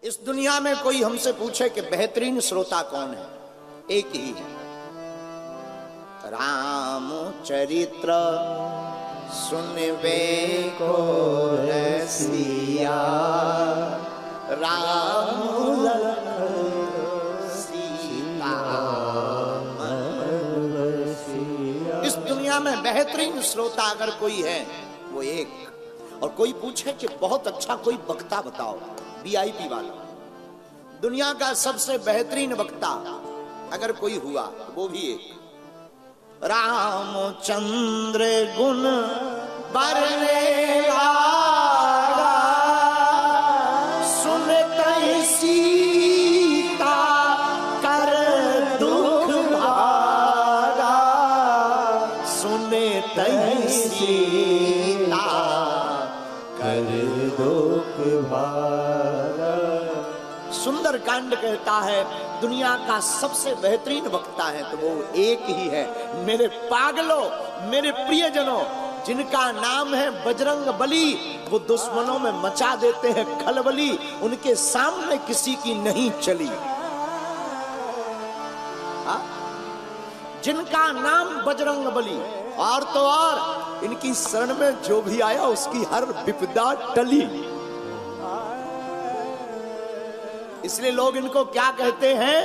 इस दुनिया में कोई हमसे पूछे कि बेहतरीन श्रोता कौन है, एक ही है, राम चरित्र सुनवे को रसिया, राम सीता। इस दुनिया में बेहतरीन श्रोता अगर कोई है वो एक। और कोई पूछे कि बहुत अच्छा कोई वक्ता बताओ, वीआईपी वाला, दुनिया का सबसे बेहतरीन वक्ता अगर कोई हुआ तो वो भी एक। रामचंद्र गुण बरनेगा, सुनते सीता कर दुख भागा, सुनते सीता कर दुख भागा। सुंदर कांड कहता है दुनिया का सबसे बेहतरीन वक्ता है तो वो एक ही है। मेरे पागलों, मेरे प्रियजनों, जिनका नाम है बजरंग बली, वो दुश्मनों में मचा देते हैं खलबली, उनके सामने किसी की नहीं चली। जिनका नाम बजरंग बली, और तो और इनकी शरण में जो भी आया उसकी हर विपदा टली। इसलिए लोग इनको क्या कहते हैं?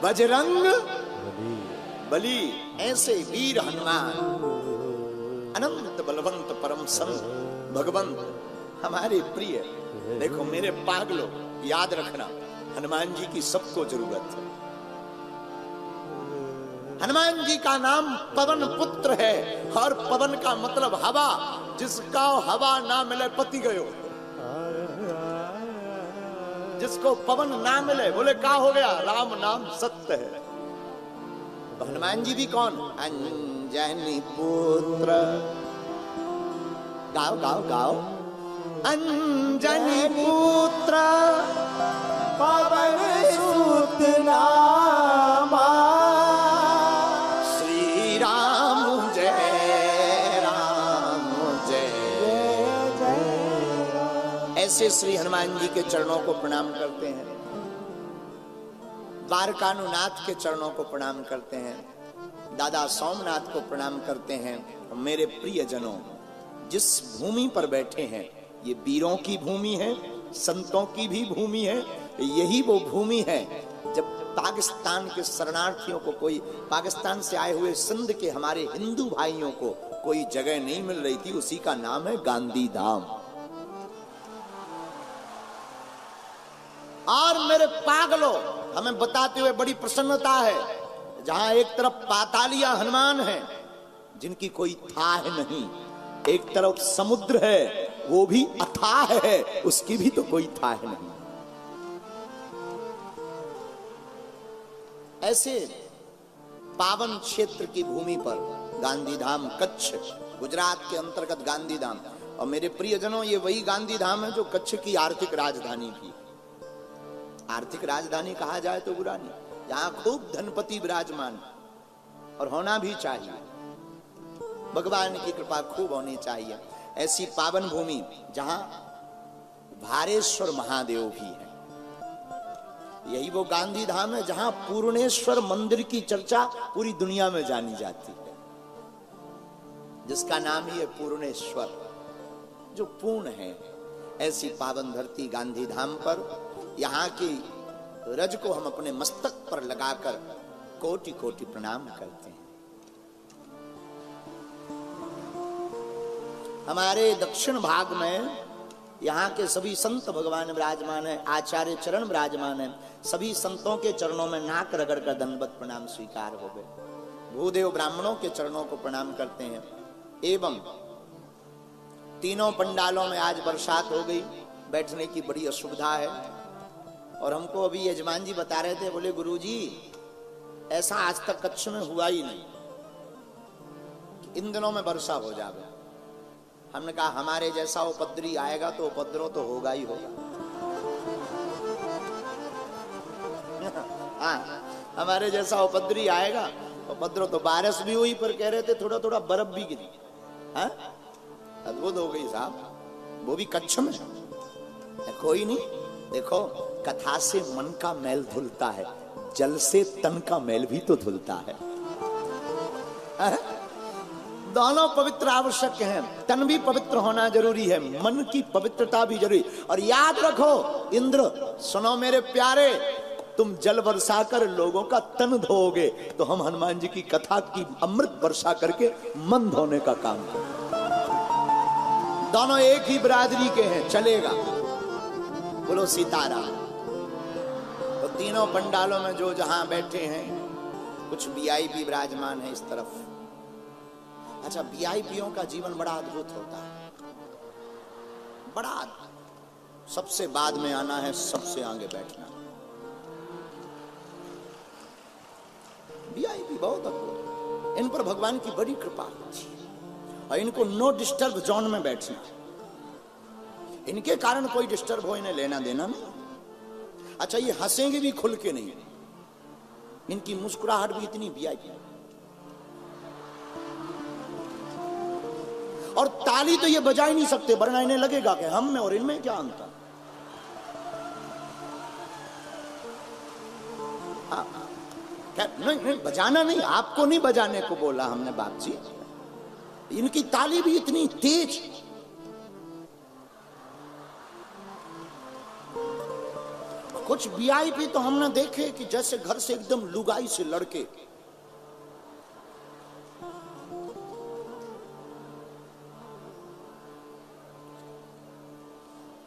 बजरंग बली। ऐसे वीर हनुमान, अनंत बलवंत परम संत भगवंत हमारे प्रिय। देखो मेरे पागलों, याद रखना हनुमान जी की सबको जरूरत है। हनुमान जी का नाम पवन पुत्र है, और पवन का मतलब हवा, जिसका हवा ना मिले पति गयो। जिसको पवन ना मिले बोले क्या हो गया, राम नाम सत्य है। तो हनुमान जी भी कौन? अंजनी पुत्र। गाओ गाओ गाओ। अंजनी पुत्र पवन सुत नामा, श्री राम जय राम जय जय। ऐसे श्री हनुमान जी के चरणों को प्रणाम करते हैं, द्वारकानुनाथ के चरणों को प्रणाम करते हैं, दादा सोमनाथ को प्रणाम करते हैं। मेरे प्रियजनों, जिस भूमि पर बैठे हैं ये वीरों की भूमि है, संतों की भी भूमि है। यही वो भूमि है जब पाकिस्तान के शरणार्थियों को, कोई पाकिस्तान से आए हुए सिंध के हमारे हिंदू भाइयों को कोई जगह नहीं मिल रही थी, उसी का नाम है गांधी धाम। और मेरे पागलों, हमें बताते हुए बड़ी प्रसन्नता है, जहां एक तरफ पातालिया हनुमान है जिनकी कोई थाह नहीं, एक तरफ समुद्र है वो भी अथाह है, उसकी भी तो कोई थाह नहीं। ऐसे पावन क्षेत्र की भूमि पर गांधीधाम, कच्छ, गुजरात के अंतर्गत गांधीधाम। और मेरे प्रियजनों, ये वही गांधीधाम है जो कच्छ की आर्थिक राजधानी थी। आर्थिक राजधानी कहा जाए तो बुरा नहीं, जहां खूब धनपति विराजमान, और होना भी चाहिए, भगवान की कृपा खूब होनी चाहिए। ऐसी पावन भूमि जहां भारेश्वर महादेव भी है। यही वो गांधी धाम है जहां पूर्णेश्वर मंदिर की चर्चा पूरी दुनिया में जानी जाती है, जिसका नाम ही है पूर्णेश्वर, जो पूर्ण है। ऐसी पावन धरती गांधी धाम पर यहाँ की रज को हम अपने मस्तक पर लगाकर कोटि कोटि प्रणाम करते हैं। हमारे दक्षिण भाग में यहाँ के सभी संत भगवान विराजमान है, आचार्य चरण विराजमान है। सभी संतों के चरणों में नाक रगड़ कर दंडवत प्रणाम स्वीकार हो गए। भूदेव ब्राह्मणों के चरणों को प्रणाम करते हैं। एवं तीनों पंडालों में आज बरसात हो गई, बैठने की बड़ी असुविधा है। और हमको अभी यजमान जी बता रहे थे, बोले गुरुजी ऐसा आज तक कच्छ में हुआ ही नहीं कि इन दिनों में वर्षा हो जाए। हमने कहा हमारे जैसा उपद्रवी आएगा तो उपद्रव तो होगा ही होगा। हाँ, हमारे जैसा उपद्रवी आएगा, उपद्रव तो बारिश भी हुई, पर कह रहे थे थोड़ा थोड़ा बर्फ भी गिरी। हाँ, अद्भुत हो गई साहब, वो भी कच्छ में। कोई नहीं। देखो, कथा से मन का मैल धुलता है, जल से तन का मैल भी तो धुलता है। दोनों पवित्र आवश्यक हैं। तन भी पवित्र होना जरूरी है, मन की पवित्रता भी जरूरी। और याद रखो इंद्र, सुनो मेरे प्यारे, तुम जल वर्षा कर लोगों का तन धोओगे, तो हम हनुमान जी की कथा की अमृत वर्षा करके मन धोने का काम करें। दोनों एक ही बिरादरी के हैं, चलेगा। बोलो सीताराम। तो तीनों पंडालों में जो जहां बैठे हैं, कुछ वीआईपी विराजमान है इस तरफ। अच्छा, वीआईपीओं का जीवन बड़ा अद्भुत होता है, बड़ा अद्भुत। सबसे बाद में आना है, सबसे आगे बैठना। वीआईपी बहुत अद्भुत, इन पर भगवान की बड़ी कृपा होती है। और इनको नो डिस्टर्ब जोन में बैठना, इनके कारण कोई डिस्टर्ब हो, इन्हें लेना देना नहीं। अच्छा, ये हंसेंगे भी खुल के नहीं, इनकी मुस्कुराहट भी इतनी वीआईपी। और ताली तो ये बजा ही नहीं सकते, वरना इन्हें लगेगा कि हम में और इनमें क्या अंतर। नहीं, बजाना नहीं, आपको नहीं बजाने को बोला हमने बाप जी। इनकी ताली भी इतनी तेज। कुछ वीआईपी तो हमने देखे कि जैसे घर से एकदम लुगाई से लड़के।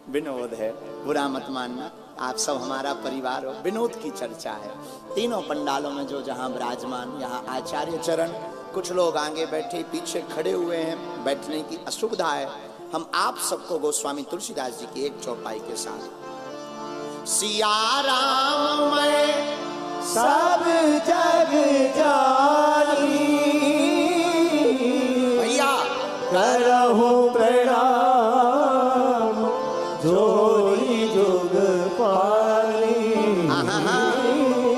विनोद है, बुरा मत मानना, आप सब हमारा परिवार हो। विनोद की चर्चा है। तीनों पंडालों में जो जहां विराजमान, यहाँ आचार्य चरण, कुछ लोग आगे बैठे, पीछे खड़े हुए हैं, बैठने की असुविधा है। हम आप सबको गोस्वामी तुलसीदास जी की एक चौपाई के साथ, सिया राम मैं सब जग जानी, भैया करहु प्रणाम जोरी जुग पानी,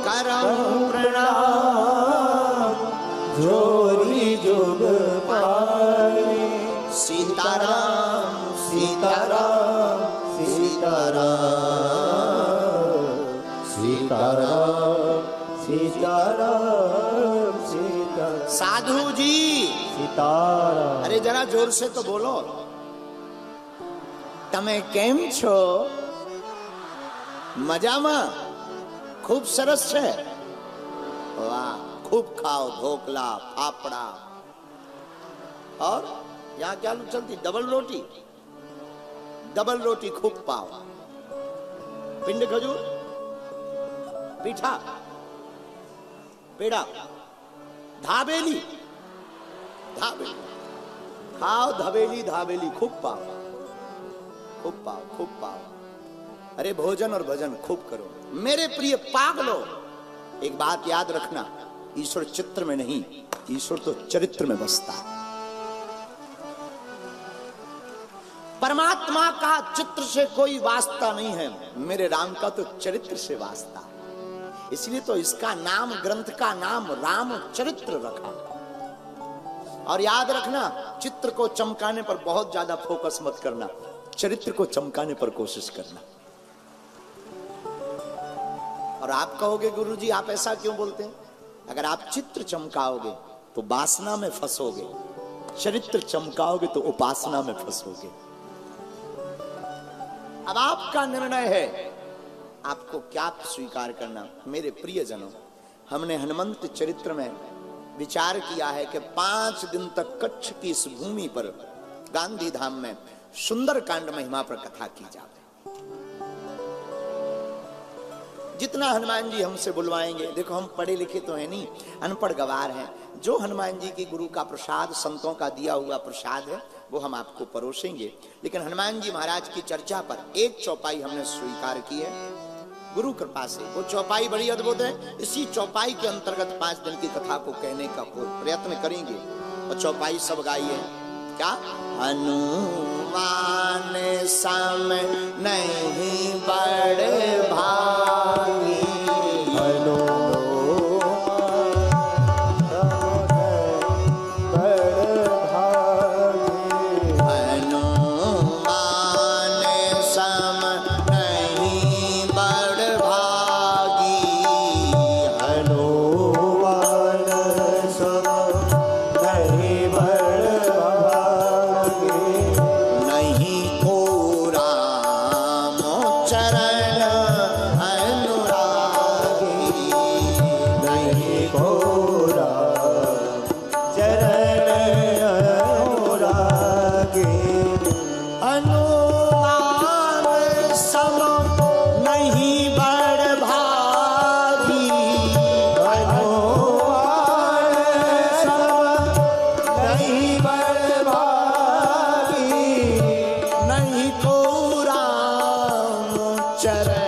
करहु प्रणाम जोरी जुग पानी। सीताराम सीताराम सीताराम सीताराम सीताराम सीताराम। साधु जी सीताराम। अरे जरा जोर से तो बोलो। તમે કેમ છો? મજામાં? खूब सरस છે। वाह, खूब खाओ ढोकला फाफड़ा। और यहाँ क्या चलती? डबल रोटी, डबल रोटी खूब पाओ, पिंड खजूर, पीठा, पेड़ा, धाबेली, धाबेली खाओ, धबेली धाबेली खूब पाओ, खूब पाओ, खूब पाओ। अरे भोजन और भजन खूब करो। मेरे प्रिय पागलो, एक बात याद रखना, ईश्वर चित्र में नहीं, ईश्वर तो चरित्र में बसता है। परमात्मा का चित्र से कोई वास्ता नहीं है, मेरे राम का तो चरित्र से वास्ता है। इसलिए तो इसका नाम, ग्रंथ का नाम राम चरित्र रखा। और याद रखना, चित्र को चमकाने पर बहुत ज्यादा फोकस मत करना, चरित्र को चमकाने पर कोशिश करना। और आप कहोगे गुरुजी आप ऐसा क्यों बोलते हैं? अगर आप चित्र चमकाओगे तो वासना में फंसोगे, चरित्र चमकाओगे तो उपासना में फंसोगे। अब आपका निर्णय है, आपको क्या स्वीकार करना। मेरे प्रियजनों, हमने हनुमंत चरित्र में विचार किया है कि 5 दिन तक कच्छ की इस भूमि पर गांधी धाम में सुंदर कांड महिमा पर कथा की जाए। जितना हनुमान जी हमसे बुलवाएंगे, देखो हम पढ़े लिखे तो है नहीं, अनपढ़ गवार हैं, जो हनुमान जी की गुरु का प्रसाद, संतों का दिया हुआ प्रसाद है वो हम आपको परोसेंगे। लेकिन हनुमान जी महाराज की चर्चा पर एक चौपाई हमने स्वीकार की है गुरु कृपा से। वो चौपाई बड़ी अद्भुत है। इसी चौपाई के अंतर्गत 5 दिन की कथा को कहने का प्रयत्न करेंगे। और चौपाई सब गाइए क्या? हनुमान सम नहीं बड़ भागी, हनुमान चरण अनुरागी नहीं कोरा चरण अनुरागी अनुमान सम नहीं बड़ भागी अनुमान सब नहीं बर्बादी नहीं को राम चरण